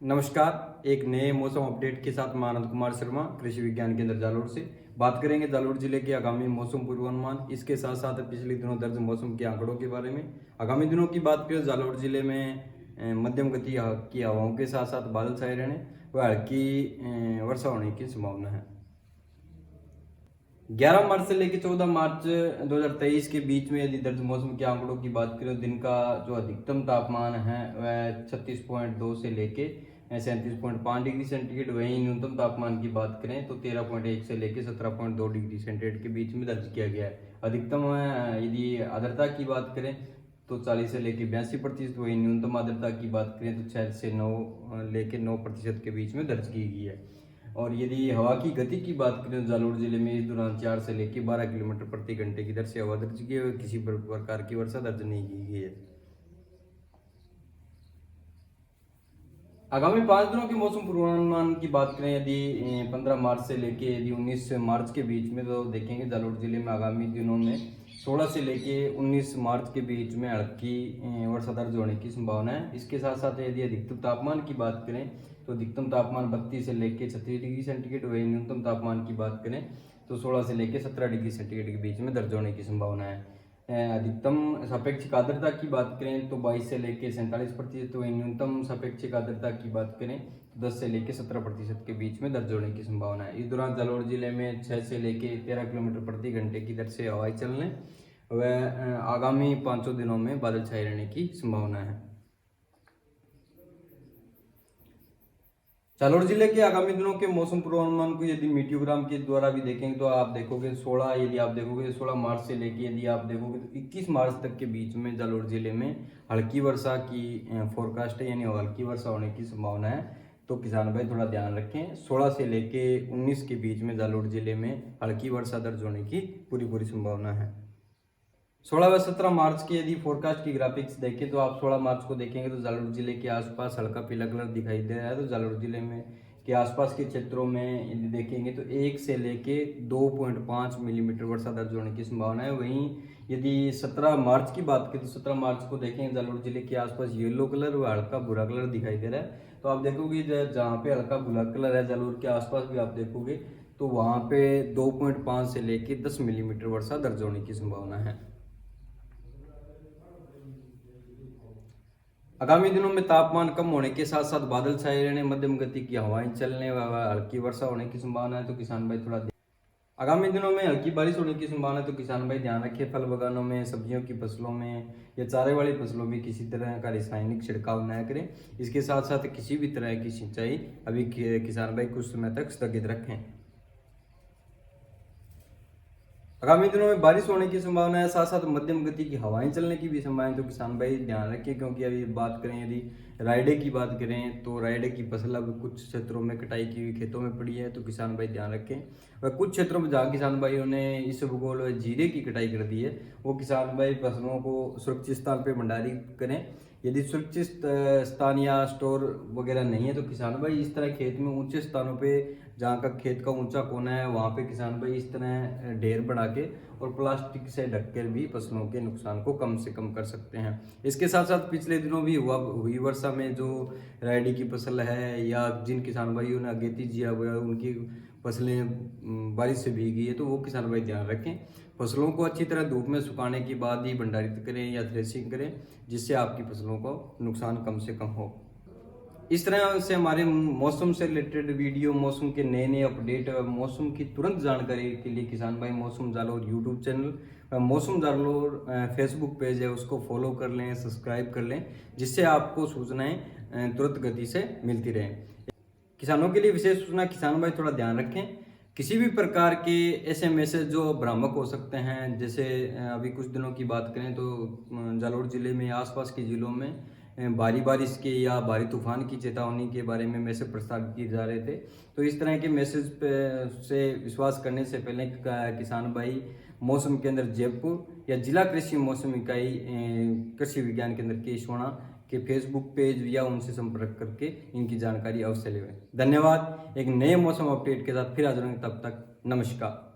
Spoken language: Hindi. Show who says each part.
Speaker 1: नमस्कार। एक नए मौसम अपडेट के साथ मैं आनंद कुमार शर्मा कृषि विज्ञान केंद्र जालोर से बात करेंगे जालोर जिले के आगामी मौसम पूर्वानुमान, इसके साथ साथ पिछले दिनों दर्ज मौसम के आंकड़ों के बारे में। आगामी दिनों की बात करें जालोर जिले में मध्यम गति की हवाओं के साथ साथ बादल छाए रहने व हल्की वर्षा होने की संभावना है। 11 मार्च से लेकर 14 मार्च 2023 के बीच में यदि दर्ज मौसम के आंकड़ों की बात करें तो दिन का जो अधिकतम तापमान है वह 36.2 से लेके 37.5 डिग्री सेंटीग्रेड, वहीं न्यूनतम तापमान की बात करें तो 13.1 से लेकर 17.2 डिग्री सेंटीग्रेड के बीच में दर्ज किया गया है। अधिकतम यदि आर्द्रता की बात करें तो 40 से लेकर 82%, वहीं न्यूनतम आर्द्रता की बात करें तो 6 से 9 लेकर 9% के बीच में दर्ज की गई है। और यदि हवा की गति की बात करें तो जालोर जिले में इस दौरान 4 से लेकर 12 किलोमीटर प्रति घंटे की दर से हवा दर्ज की है, किसी प्रकार की वर्षा दर्ज नहीं की गई है। आगामी 5 दिनों के मौसम पूर्वानुमान की बात करें यदि 15 मार्च से लेके यदि 19 मार्च के बीच में, तो देखेंगे जालोर जिले में आगामी दिनों में 16 से लेके 19 मार्च के बीच में हल्की वर्षा दर्ज होने की संभावना है। इसके साथ साथ यदि अधिकतम तापमान की बात करें तो अधिकतम तापमान 32 से लेकर 36 डिग्री सेंटीग्रेड, वही न्यूनतम तापमान की बात करें तो 16 से लेकर 17 डिग्री सेंटीग्रेड के बीच में दर्ज होने की संभावना है। अधिकतम सापेक्षिक आर्द्रता की बात करें तो 22 से लेकर 47%, वहीं न्यूनतम सापेक्षिक आर्द्रता की बात करें तो 10 से लेकर 17% के बीच में दर्ज होने की संभावना है। इस दौरान जालोर जिले में 6 से लेकर 13 किलोमीटर प्रति घंटे की दर से हवाएं चलने व आगामी 5 दिनों में बादल छाए रहने की संभावना है। जालोर जिले के आगामी दिनों के मौसम पूर्वानुमान को यदि मीटियोग्राम के द्वारा भी देखेंगे तो आप देखोगे 16 मार्च से लेके यदि आप देखोगे तो 21 मार्च तक के बीच में जालोर जिले में हल्की वर्षा की फोरकास्ट है, यानी हल्की वर्षा होने की संभावना है। तो किसान भाई थोड़ा ध्यान रखें, 16 से लेके 19 के बीच में जालोर जिले में हल्की वर्षा दर्ज होने की पूरी संभावना है। 16 व 17 मार्च की यदि फोरकास्ट की ग्राफिक्स देखें तो आप 16 मार्च को देखेंगे तो जालोर जिले के आसपास हल्का पीला कलर दिखाई दे रहा है। तो जालोर जिले में के आसपास के क्षेत्रों में यदि देखेंगे तो 1 से लेके 2.5 मिलीमीटर वर्षा दर्ज होने की संभावना है। वहीं यदि 17 मार्च की बात करें तो 17 मार्च को देखेंगे जालोर जिले के आसपास येलो कलर व हल्का भूरा कलर दिखाई दे रहा है। तो आप देखोगे जहाँ पे हल्का भूरा कलर है जालोर के आसपास भी आप देखोगे तो वहाँ पे 2.5 से लेके 10 मिलीमीटर वर्षा दर्ज होने की संभावना है। आगामी दिनों में तापमान कम होने के साथ साथ बादल छाए रहने, मध्यम गति की हवाएं चलने व हल्की वर्षा होने की संभावना है। तो किसान भाई थोड़ा आगामी दिनों में हल्की बारिश होने की संभावना है। तो किसान भाई ध्यान रखिए, फल बागानों में, सब्जियों की फसलों में या चारे वाली फसलों में किसी तरह का रासायनिक छिड़काव न करें। इसके साथ साथ किसी भी तरह की सिंचाई अभी किसान भाई कुछ समय तक स्थगित रखें। आगामी दिनों में बारिश होने की संभावना है, साथ साथ मध्यम गति की हवाएं चलने की भी संभावना है। तो किसान भाई ध्यान रखें, क्योंकि अभी बात करें यदि रायडे की बात करें तो रायडे की फसल अब कुछ क्षेत्रों में कटाई की हुई खेतों में पड़ी है। तो किसान भाई ध्यान रखें, वह कुछ क्षेत्रों में जहाँ किसान भाइयों ने इसबगोल व जीरे की कटाई कर दी है वो किसान भाई फसलों को सुरक्षित स्थान पर भंडारित करें। यदि सुरक्षित स्थान या स्टोर वगैरह नहीं है तो किसान भाई इस तरह खेत में ऊंचे स्थानों पे, जहाँ का खेत का ऊंचा कोना है वहाँ पे किसान भाई इस तरह ढेर बना के और प्लास्टिक से ढककर भी फसलों के नुकसान को कम से कम कर सकते हैं। इसके साथ साथ पिछले दिनों भी हुई वर्षा में जो रायडी की फसल है या जिन किसान भाइयों ने अगेती जिया हुआ है उनकी फसलें बारिश से भीगी है तो वो किसान भाई ध्यान रखें, फसलों को अच्छी तरह धूप में सुखाने के बाद ही भंडारित करें या थ्रेसिंग करें, जिससे आपकी फसलों को नुकसान कम से कम हो। इस तरह से हमारे मौसम से रिलेटेड वीडियो, मौसम के नए नए अपडेट, मौसम की तुरंत जानकारी के लिए किसान भाई मौसम जालोर यूट्यूब चैनल, मौसम जालोर फेसबुक पेज है उसको फॉलो कर लें, सब्सक्राइब कर लें, जिससे आपको सूचनाएं तुरंत गति से मिलती रहें। किसानों के लिए विशेष सूचना, किसान भाई थोड़ा ध्यान रखें, किसी भी प्रकार के ऐसे मैसेज जो भ्रामक हो सकते हैं, जैसे अभी कुछ दिनों की बात करें तो जालोर जिले में आसपास के जिलों में भारी बारिश के या भारी तूफान की चेतावनी के बारे में मैसेज प्रसारित किए जा रहे थे। तो इस तरह के मैसेज से विश्वास करने से पहले किसान भाई मौसम केंद्र जयपुर या जिला कृषि मौसम इकाई कृषि विज्ञान केंद्र केशवाड़ा के फेसबुक पेज या उनसे संपर्क करके इनकी जानकारी अवश्य लें। धन्यवाद। एक नए मौसम अपडेट के साथ फिर हाजिर होंगे, तब तक नमस्कार।